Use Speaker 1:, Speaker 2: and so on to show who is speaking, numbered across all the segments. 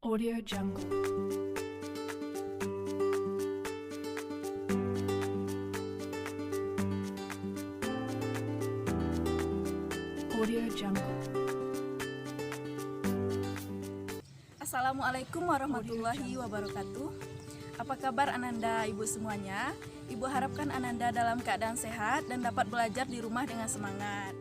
Speaker 1: Audio Jungle. Audio Jungle.
Speaker 2: Assalamualaikum warahmatullahi wabarakatuh. Apa kabar Ananda Ibu semuanya? Ibu harapkan Ananda dalam keadaan sehat dan dapat belajar di rumah dengan semangat.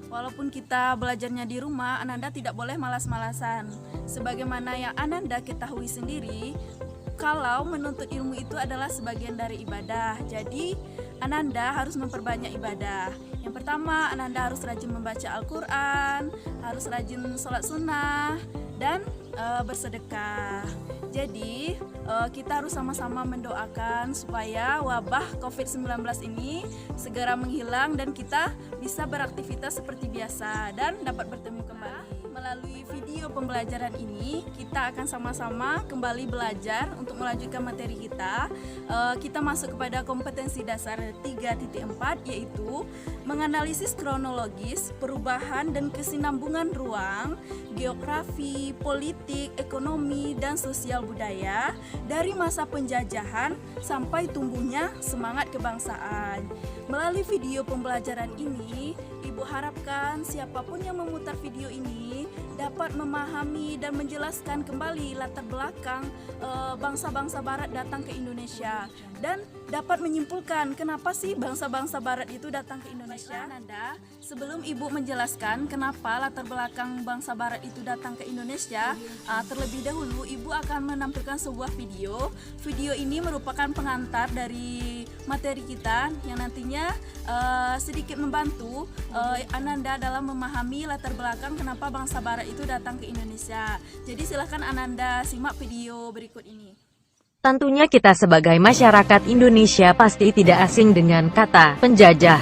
Speaker 2: Walaupun kita belajarnya di rumah, Ananda tidak boleh malas-malasan. Sebagaimana yang Ananda ketahui sendiri, kalau menuntut ilmu itu adalah sebagian dari ibadah. Jadi, Ananda harus memperbanyak ibadah. Yang pertama, Ananda harus rajin membaca Al-Quran, harus rajin sholat sunnah, dan bersedekah. Jadi, kita harus sama-sama mendoakan supaya wabah COVID-19 ini segera menghilang dan kita bisa beraktivitas seperti biasa dan dapat bertemu kembali. Melalui video pembelajaran ini, kita akan sama-sama kembali belajar untuk melanjutkan materi kita. Kita masuk kepada kompetensi dasar 3.4, yaitu menganalisis kronologis, perubahan dan kesinambungan ruang, geografi, politik, ekonomi, dan sosial budaya dari masa penjajahan sampai tumbuhnya semangat kebangsaan. Melalui video pembelajaran ini, Ibu harapkan siapapun yang memutar video ini dapat memahami dan menjelaskan kembali latar belakang bangsa-bangsa barat datang ke Indonesia dan dapat menyimpulkan kenapa sih bangsa-bangsa barat itu datang ke Indonesia. Nanda, sebelum Ibu menjelaskan kenapa latar belakang bangsa barat itu datang ke Indonesia, terlebih dahulu Ibu akan menampilkan sebuah video. Video ini merupakan pengantar dari materi kita yang nantinya sedikit membantu Ananda dalam memahami latar belakang kenapa bangsa barat itu datang ke Indonesia. Jadi silakan Ananda simak video berikut ini.
Speaker 3: Tentunya kita sebagai masyarakat Indonesia pasti tidak asing dengan kata penjajah.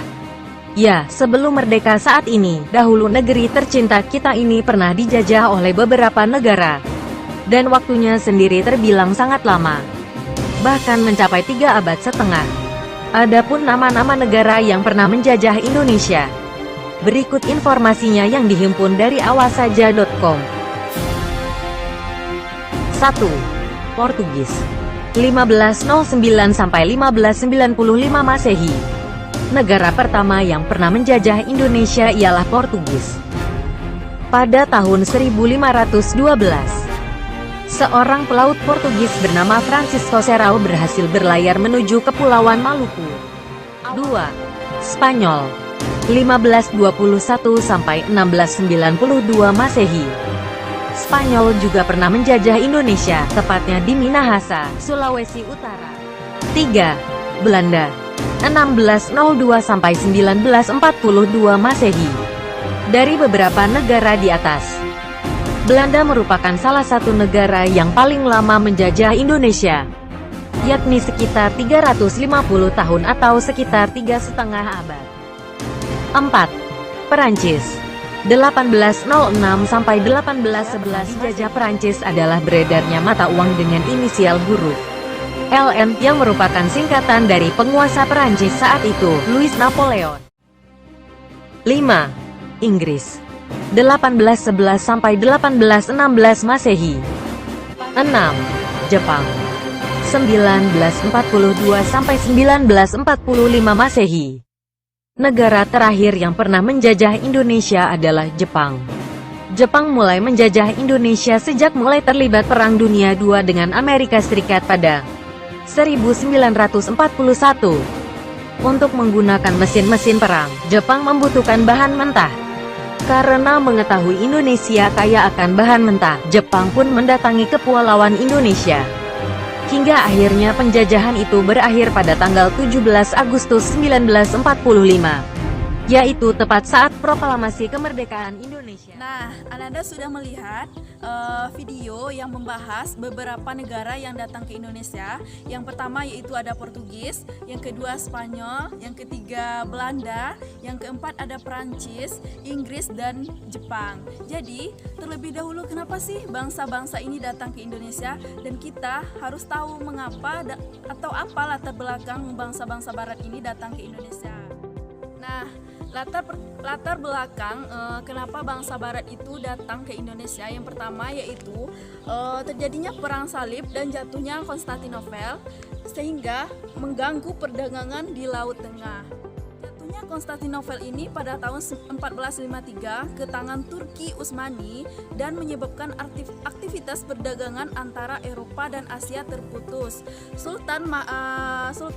Speaker 3: Ya, sebelum merdeka saat ini, dahulu negeri tercinta kita ini pernah dijajah oleh beberapa negara. Dan waktunya sendiri terbilang sangat lama. Bahkan mencapai 3 abad setengah. Adapun nama-nama negara yang pernah menjajah Indonesia. Berikut informasinya yang dihimpun dari awasaja.com. 1. Portugis. 1509 sampai 1595 Masehi. Negara pertama yang pernah menjajah Indonesia ialah Portugis. Pada tahun 1512, seorang pelaut Portugis bernama Francisco Serrao berhasil berlayar menuju Kepulauan Maluku. 2. Spanyol. 1521 sampai 1692 Masehi. Spanyol juga pernah menjajah Indonesia, tepatnya di Minahasa, Sulawesi Utara. 3. Belanda. 1602 sampai 1942 Masehi. Dari beberapa negara di atas, Belanda merupakan salah satu negara yang paling lama menjajah Indonesia, yakni sekitar 350 tahun atau sekitar 3,5 abad. 4. Perancis. 1806 sampai 1811 dijajah Perancis adalah beredarnya mata uang dengan inisial huruf LN yang merupakan singkatan dari penguasa Perancis saat itu, Louis Napoleon. 5. Inggris. 1811 sampai 1816 Masehi. 6. Jepang. 1942 sampai 1945 Masehi. Negara terakhir yang pernah menjajah Indonesia adalah Jepang. Jepang mulai menjajah Indonesia sejak mulai terlibat Perang Dunia II dengan Amerika Serikat pada 1941. Untuk menggunakan mesin-mesin perang, Jepang membutuhkan bahan mentah. Karena mengetahui Indonesia kaya akan bahan mentah, Jepang pun mendatangi Kepulauan Indonesia. Hingga akhirnya penjajahan itu berakhir pada tanggal 17 Agustus 1945, yaitu tepat saat proklamasi kemerdekaan Indonesia.
Speaker 2: Nah, Ananda sudah melihat video yang membahas beberapa negara yang datang ke Indonesia. Yang pertama yaitu ada Portugis, yang kedua Spanyol, yang ketiga Belanda, yang keempat ada Perancis, Inggris, dan Jepang. Jadi, terlebih dahulu kenapa sih bangsa-bangsa ini datang ke Indonesia? Dan kita harus tahu mengapa atau apa latar belakang bangsa-bangsa barat ini datang ke Indonesia. Nah, Latar belakang kenapa bangsa Barat itu datang ke Indonesia, yang pertama yaitu terjadinya perang salib dan jatuhnya Konstantinopel sehingga mengganggu perdagangan di Laut Tengah. Jatuhnya Konstantinopel ini pada tahun 1453 ke tangan Turki Utsmani dan menyebabkan aktivitas perdagangan antara Eropa dan Asia terputus. Sultan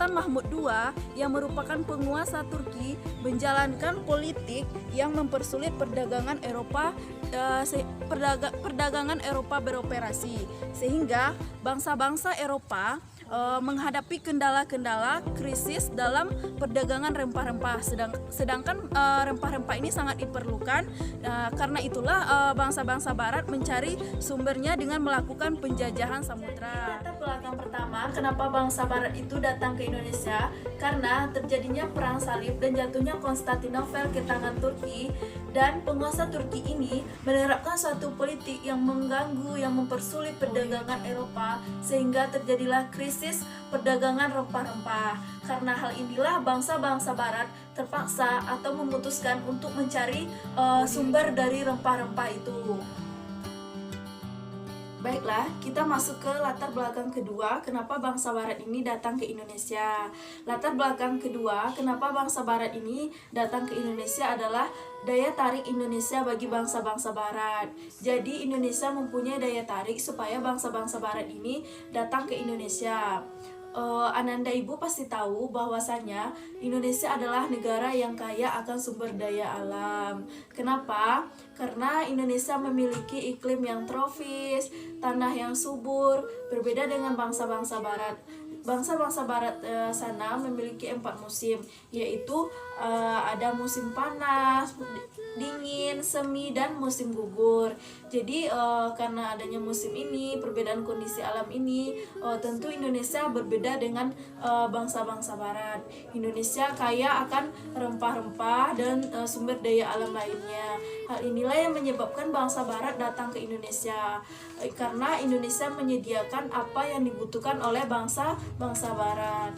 Speaker 2: Mahmud II yang merupakan penguasa Turki menjalankan politik yang mempersulit perdagangan Eropa beroperasi, sehingga bangsa-bangsa Eropa menghadapi kendala-kendala krisis dalam perdagangan rempah-rempah, sedangkan rempah-rempah ini sangat diperlukan. Karena itulah bangsa-bangsa Barat mencari sumbernya dengan melakukan penjajahan samudra. Latar belakang pertama kenapa bangsa Barat itu datang ke Indonesia, karena terjadinya perang salib dan jatuhnya Konstantinopel ke tangan Turki, dan penguasa Turki ini menerapkan suatu politik yang mengganggu, yang mempersulit perdagangan Eropa, sehingga terjadilah krisis perdagangan rempah-rempah. Karena hal inilah bangsa-bangsa Barat terpaksa atau memutuskan untuk mencari sumber dari rempah-rempah itu. Baiklah, kita masuk ke latar belakang kedua kenapa bangsa Barat ini datang ke Indonesia. Latar belakang kedua kenapa bangsa Barat ini datang ke Indonesia adalah daya tarik Indonesia bagi bangsa-bangsa Barat. Jadi Indonesia mempunyai daya tarik supaya bangsa-bangsa Barat ini datang ke Indonesia. Ananda Ibu pasti tahu bahwasanya Indonesia adalah negara yang kaya akan sumber daya alam. Kenapa? Karena Indonesia memiliki iklim yang tropis, tanah yang subur, berbeda dengan bangsa-bangsa Barat. Bangsa-bangsa Barat sana memiliki 4 musim, yaitu ada musim panas, dingin, semi, dan musim gugur. Jadi karena adanya musim ini, perbedaan kondisi alam ini, tentu Indonesia berbeda dengan bangsa-bangsa Barat. Indonesia kaya akan rempah-rempah dan sumber daya alam lainnya. Hal inilah yang menyebabkan bangsa Barat datang ke Indonesia, karena Indonesia menyediakan apa yang dibutuhkan oleh bangsa Barat.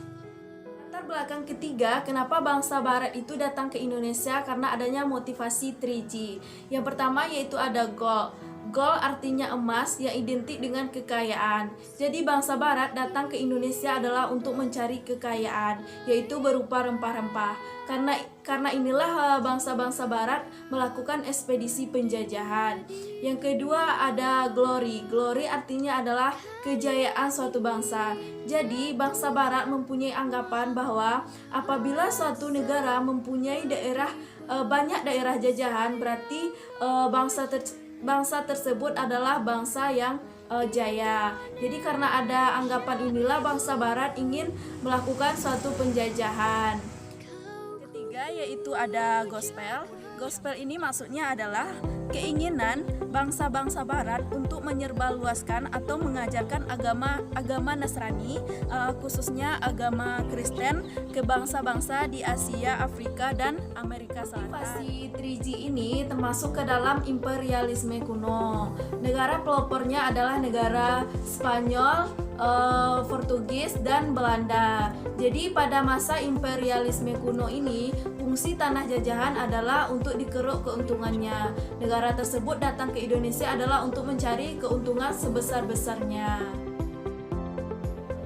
Speaker 2: Latar belakang ketiga kenapa bangsa Barat itu datang ke Indonesia, karena adanya motivasi 3G. Yang pertama yaitu ada gold. Gold artinya emas yang identik dengan kekayaan. Jadi bangsa Barat datang ke Indonesia adalah untuk mencari kekayaan, yaitu berupa rempah-rempah. Karena inilah bangsa-bangsa Barat melakukan ekspedisi penjajahan. Yang kedua ada glory. Glory artinya adalah kejayaan suatu bangsa. Jadi bangsa Barat mempunyai anggapan bahwa apabila suatu negara mempunyai banyak daerah jajahan, berarti bangsa tersebut adalah bangsa yang jaya. Jadi karena ada anggapan inilah bangsa Barat ingin melakukan suatu penjajahan. Ketiga yaitu ada gospel. Gospel ini maksudnya adalah keinginan bangsa-bangsa Barat untuk menyerbaluaskan atau mengajarkan agama Nasrani, khususnya agama Kristen, ke bangsa-bangsa di Asia, Afrika, dan Amerika Selatan. Invasi 3G ini termasuk ke dalam imperialisme kuno. Negara pelopornya adalah negara Spanyol, Portugis, dan Belanda. Jadi pada masa imperialisme kuno ini, fungsi tanah jajahan adalah untuk dikeruk keuntungannya. Negara tersebut datang ke Indonesia adalah untuk mencari keuntungan sebesar-besarnya.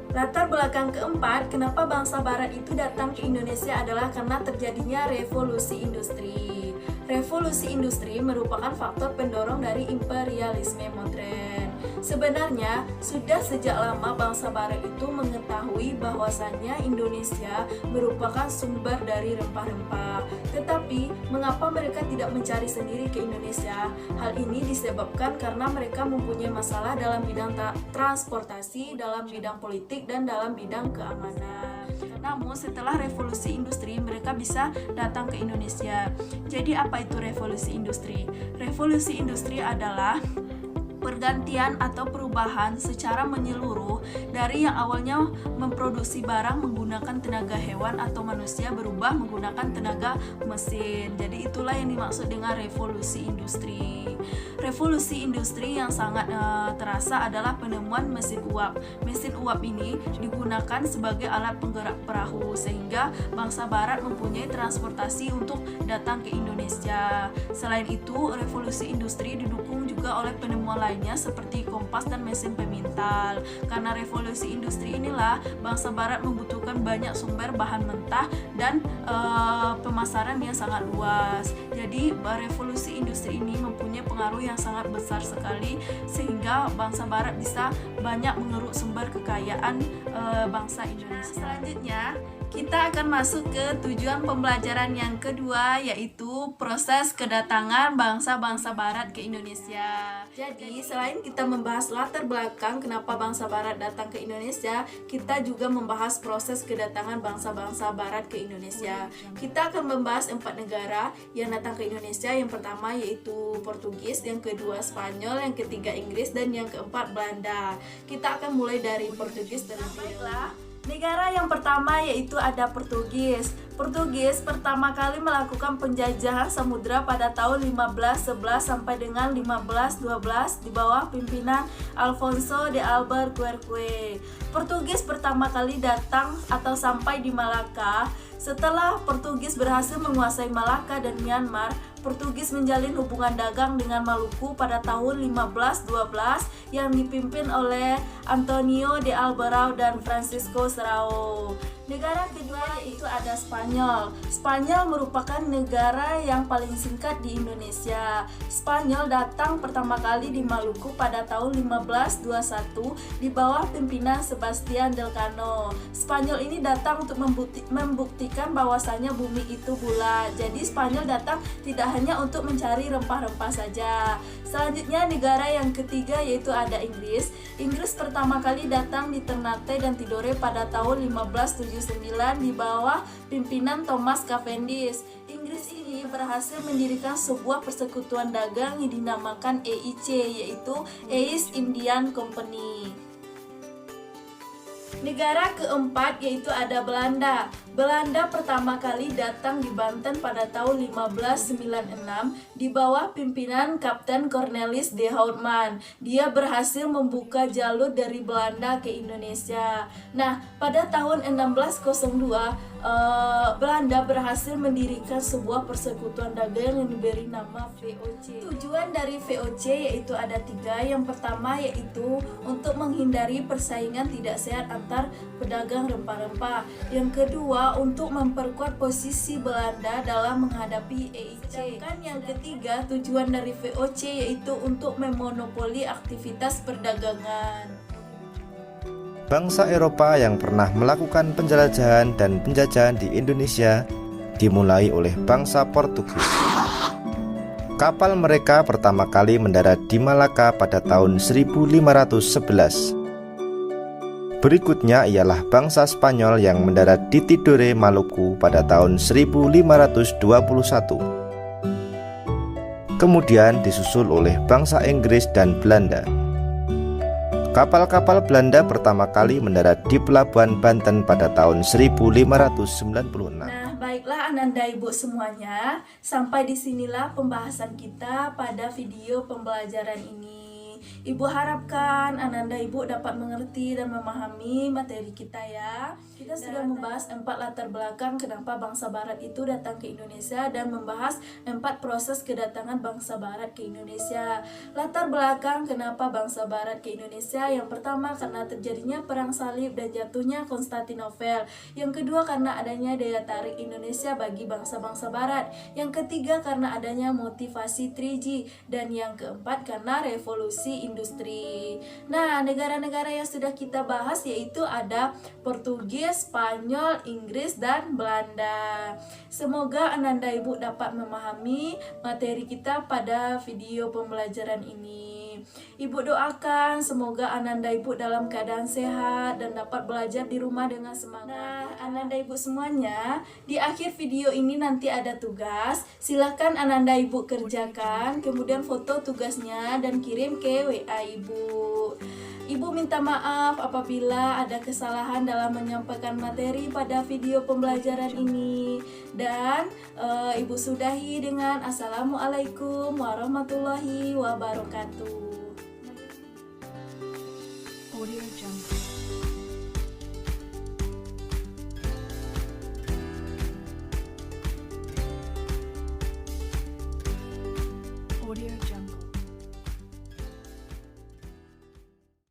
Speaker 2: Latar belakang keempat, kenapa bangsa Barat itu datang ke Indonesia adalah karena terjadinya revolusi industri. Revolusi industri merupakan faktor pendorong dari imperialisme modern. Sebenarnya, sudah sejak lama bangsa Barat itu mengetahui bahwasannya Indonesia merupakan sumber dari rempah-rempah. Tetapi, mengapa mereka tidak mencari sendiri ke Indonesia? Hal ini disebabkan karena mereka mempunyai masalah dalam bidang transportasi, dalam bidang politik, dan dalam bidang keamanan. Namun, setelah revolusi industri, mereka bisa datang ke Indonesia. Jadi, apa itu revolusi industri? Revolusi industri adalah pergantian atau perubahan secara menyeluruh dari yang awalnya memproduksi barang menggunakan tenaga hewan atau manusia berubah menggunakan tenaga mesin. Jadi itulah yang dimaksud dengan revolusi industri. Revolusi industri yang sangat terasa adalah penemuan mesin uap. Mesin uap ini digunakan sebagai alat penggerak perahu sehingga bangsa barat mempunyai transportasi untuk datang ke Indonesia. Selain itu, revolusi industri didukung juga oleh penemuan lainnya seperti kompas dan mesin pemintal. Karena revolusi industri inilah bangsa barat membutuhkan banyak sumber bahan mentah dan pemasaran yang sangat luas. Jadi revolusi industri ini mempunyai pengaruh yang sangat besar sekali sehingga bangsa barat bisa banyak mengeruk sumber kekayaan bangsa Indonesia. Selanjutnya kita akan masuk ke tujuan pembelajaran yang kedua, yaitu proses kedatangan bangsa-bangsa barat ke Indonesia. Jadi selain kita membahas latar belakang kenapa bangsa barat datang ke Indonesia, kita juga membahas proses kedatangan bangsa-bangsa barat ke Indonesia. Kita akan membahas 4 negara yang datang ke Indonesia. Yang pertama yaitu Portugis, yang kedua Spanyol, yang ketiga Inggris, dan yang keempat Belanda. Kita akan mulai dari Portugis terlebih dahulu. Negara yang pertama yaitu ada Portugis. Portugis pertama kali melakukan penjajahan samudra pada tahun 1511 sampai dengan 1512 di bawah pimpinan Alfonso de Albuquerque. Portugis pertama kali datang atau sampai di Malaka. Setelah Portugis berhasil menguasai Malaka dan Myanmar, Portugis menjalin hubungan dagang dengan Maluku pada tahun 1512 yang dipimpin oleh Antonio de Alvarado dan Francisco Serrao. Negara kedua yaitu ada Spanyol. Spanyol merupakan negara yang paling singkat di Indonesia. Spanyol datang pertama kali di Maluku pada tahun 1521 di bawah pimpinan Sebastian Elcano. Spanyol ini datang untuk membuktikan bahwasanya bumi itu bulat. Jadi Spanyol datang tidak hanya untuk mencari rempah-rempah saja. Selanjutnya negara yang ketiga yaitu ada Inggris. Inggris pertama kali datang di Ternate dan Tidore pada tahun 1579 di bawah pimpinan Thomas Cavendish. Inggris ini berhasil mendirikan sebuah persekutuan dagang yang dinamakan EIC, yaitu East Indian Company. Negara keempat yaitu ada Belanda. Belanda pertama kali datang di Banten pada tahun 1596 di bawah pimpinan Kapten Cornelis de Houtman. Dia berhasil membuka jalur dari Belanda ke Indonesia. Nah, pada tahun 1602 Belanda berhasil mendirikan sebuah persekutuan dagang yang diberi nama VOC. Tujuan dari VOC yaitu ada 3. Yang pertama yaitu untuk menghindari persaingan tidak sehat antar pedagang rempah-rempah. Yang kedua untuk memperkuat posisi Belanda dalam menghadapi EIC. Sedangkan yang ketiga tujuan dari VOC yaitu untuk memonopoli aktivitas perdagangan.
Speaker 4: Bangsa Eropa yang pernah melakukan penjelajahan dan penjajahan di Indonesia dimulai oleh bangsa Portugis. Kapal mereka pertama kali mendarat di Malaka pada tahun 1511. Berikutnya ialah bangsa Spanyol yang mendarat di Tidore, Maluku pada tahun 1521. Kemudian disusul oleh bangsa Inggris dan Belanda. Kapal-kapal Belanda pertama kali mendarat di Pelabuhan Banten pada tahun 1596.
Speaker 2: Nah, baiklah Ananda Ibu semuanya, sampai disinilah pembahasan kita pada video pembelajaran ini. Ibu harapkan Ananda Ibu dapat mengerti dan memahami materi kita ya. Kita sudah membahas 4 latar belakang kenapa bangsa barat itu datang ke Indonesia dan membahas 4 proses kedatangan bangsa barat ke Indonesia. Latar belakang kenapa bangsa barat ke Indonesia, yang pertama karena terjadinya perang salib dan jatuhnya Konstantinopel. Yang kedua karena adanya daya tarik Indonesia bagi bangsa-bangsa barat. Yang ketiga karena adanya motivasi 3G. Dan yang keempat karena revolusi industri. Nah, negara-negara yang sudah kita bahas yaitu ada Portugis, Spanyol, Inggris, dan Belanda. Semoga Ananda Ibu dapat memahami materi kita pada video pembelajaran ini. ini. Ibu doakan semoga Ananda Ibu dalam keadaan sehat dan dapat belajar di rumah dengan semangat. Nah, Ananda Ibu semuanya, di akhir video ini nanti ada tugas. Silahkan Ananda Ibu kerjakan, kemudian foto tugasnya dan kirim ke WA Ibu. Ibu minta maaf apabila ada kesalahan dalam menyampaikan materi pada video pembelajaran ini. Dan Ibu sudahi dengan Assalamualaikum warahmatullahi wabarakatuh.
Speaker 1: Audio Jungle. Audio Jungle.